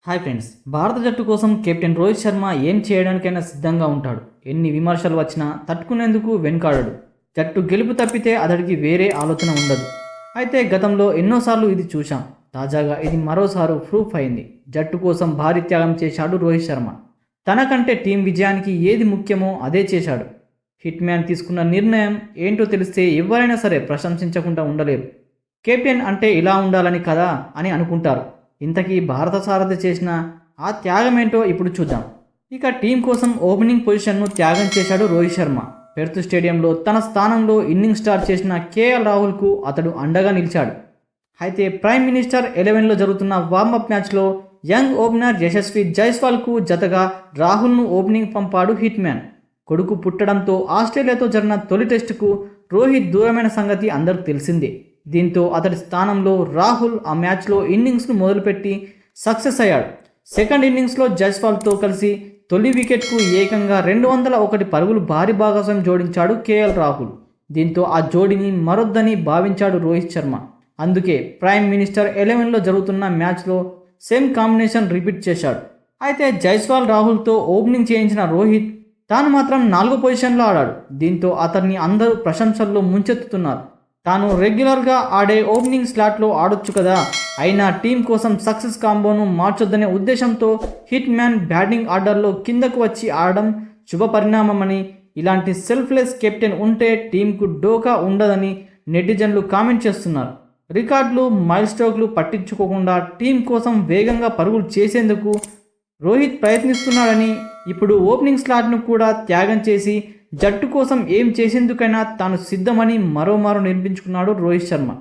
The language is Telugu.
హాయ్ ఫ్రెండ్స్, భారత జట్టు కోసం కెప్టెన్ రోహిత్ శర్మ ఏం చేయడానికైనా సిద్ధంగా ఉంటాడు. ఎన్ని విమర్శలు వచ్చినా తట్టుకునేందుకు వెనుకాడడు. జట్టు గెలుపు తప్పితే అతడికి వేరే ఆలోచన ఉండదు. అయితే గతంలో ఎన్నోసార్లు ఇది చూశాం. తాజాగా ఇది మరోసారి ప్రూఫ్ అయింది. జట్టు కోసం భారీ త్యాగం చేశాడు రోహిత్ శర్మ. తనకంటే టీం విజయానికి ఏది ముఖ్యమో అదే చేశాడు. హిట్ మ్యాన్ తీసుకున్న నిర్ణయం ఏంటో తెలిస్తే ఎవరైనా సరే ప్రశంసించకుండా ఉండలేరు. కెప్టెన్ అంటే ఇలా ఉండాలని కదా అని అనుకుంటారు. ఇంతకీ భారత సారథి చేసిన ఆ త్యాగం ఏంటో ఇప్పుడు చూద్దాం. ఇక టీం కోసం ఓపెనింగ్ పొజిషన్ను త్యాగం చేశాడు రోహిత్ శర్మ. పెర్త్ స్టేడియంలో తన స్థానంలో ఇన్నింగ్స్ స్టార్ట్ చేసిన కేఎల్ రాహుల్కు అతడు అండగా నిలిచాడు. అయితే ప్రైమ్ మినిస్టర్ 11లో జరుగుతున్న వార్మప్ మ్యాచ్లో యంగ్ ఓపెనర్ యశస్వి జైస్వాల్కు జతగా రాహుల్ను ఓపెనింగ్ పంపాడు హిట్ మ్యాన్. కొడుకు పుట్టడంతో ఆస్ట్రేలియాతో జరిగిన తొలి టెస్టుకు రోహిత్ దూరమైన సంగతి అందరికీ తెలిసిందే. దీంతో అతడి స్థానంలో రాహుల్ ఆ మ్యాచ్లో ఇన్నింగ్స్ను మొదలుపెట్టి సక్సెస్ అయ్యాడు. సెకండ్ ఇన్నింగ్స్లో జైస్వాల్తో కలిసి తొలి వికెట్కు ఏకంగా 201 పరుగులు భారీ భాగస్వామ్యం జోడించాడు కేఎల్ రాహుల్. దీంతో ఆ జోడీని మరొద్దని భావించాడు రోహిత్ శర్మ. అందుకే ప్రైమ్ మినిస్టర్ 11లో జరుగుతున్న మ్యాచ్లో సేమ్ కాంబినేషన్ రిపీట్ చేశాడు. అయితే జైస్వాల్ రాహుల్తో ఓపెనింగ్ చేయించిన రోహిత్ తాను మాత్రం 4వ పొజిషన్లో ఆడాడు. దీంతో అతన్ని అందరూ ప్రశంసల్లో ముంచెత్తుతున్నారు. తాను రెగ్యులర్గా ఆడే ఓపెనింగ్ స్లాట్లో ఆడొచ్చు కదా, అయినా టీం కోసం సక్సెస్ కాంబోను మార్చొద్దనే ఉద్దేశంతో హిట్ మ్యాన్ బ్యాటింగ్ ఆర్డర్లో కిందకు వచ్చి ఆడడం శుభ పరిణామమని, ఇలాంటి సెల్ఫ్లెస్ కెప్టెన్ ఉంటే టీంకు డోకా ఉండదని నెటిజన్లు కామెంట్ చేస్తున్నారు. రికార్డులు మైల్ స్ట్రోక్లు పట్టించుకోకుండా టీం కోసం వేగంగా పరుగులు చేసేందుకు రోహిత్ ప్రయత్నిస్తున్నాడని, ఇప్పుడు ఓపెనింగ్ స్లాట్ను కూడా త్యాగం చేసి జట్టు కోసం ఏం చేసేందుకైనా తాను సిద్ధమని మరోమారు నిరూపించుకున్నాడు రోహిత్ శర్మ.